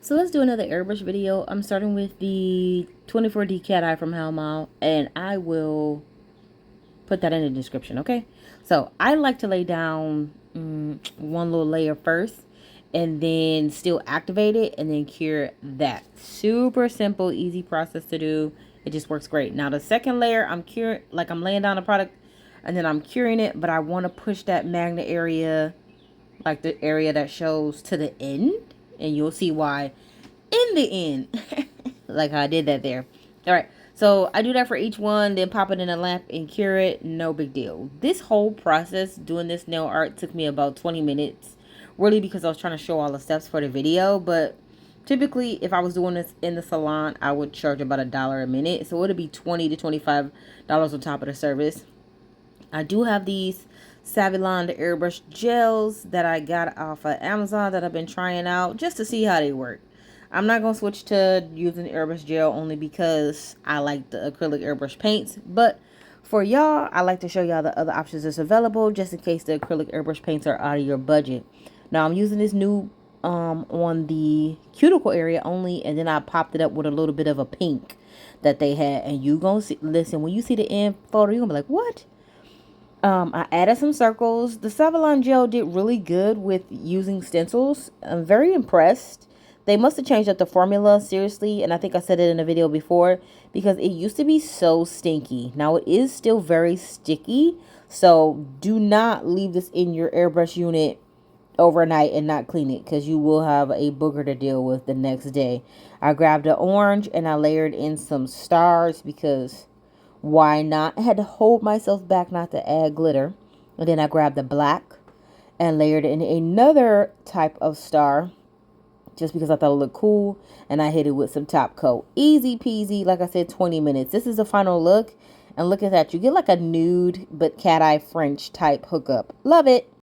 So let's do another airbrush video. I'm starting with the 24D cat eye from Halmau, and I will put that in the description, okay? So I like to lay down one little layer first and then still activate it and then cure that. Super simple, easy process to do. It just works great. Now the second layer, I'm laying down the product and then I'm curing it, but I want to push that magnet area, like the area that shows, to the end, and you'll see why in the end. Like how I did that there. All right, so I do that for each one, then pop it in a lamp and cure it. No big deal. This whole process doing this nail art took me about 20 minutes, really, because I was trying to show all the steps for the video. But typically if I was doing this in the salon, I would charge about $1 a minute, so it'd be $20 to $25 on top of the service. I do have these Saviland Airbrush Gels that I got off of Amazon that I've been trying out just to see how they work. I'm not going to switch to using airbrush gel only because I like the acrylic airbrush paints. But for y'all, I like to show y'all the other options that's available just in case the acrylic airbrush paints are out of your budget. Now I'm using this new on the cuticle area only, and then I popped it up with a little bit of a pink that they had. And you gonna see, listen, when you see the end photo, you're gonna be like, what? I added some circles. The Saviland Gel did really good with using stencils. I'm very impressed. They must have changed up the formula, seriously, and I think I said it in a video before, because it used to be so stinky. Now it is still very sticky, so do not leave this in your airbrush unit overnight and not clean it, because you will have a booger to deal with the next day. I grabbed an orange and I layered in some stars because why not? I had to hold myself back not to add glitter. And then I grabbed the black and layered in another type of star just because I thought it looked cool, and I hit it with some top coat. Easy peasy, like I said, 20 minutes. This is the final look, and look at that. You get like a nude but cat eye French type hookup. Love it.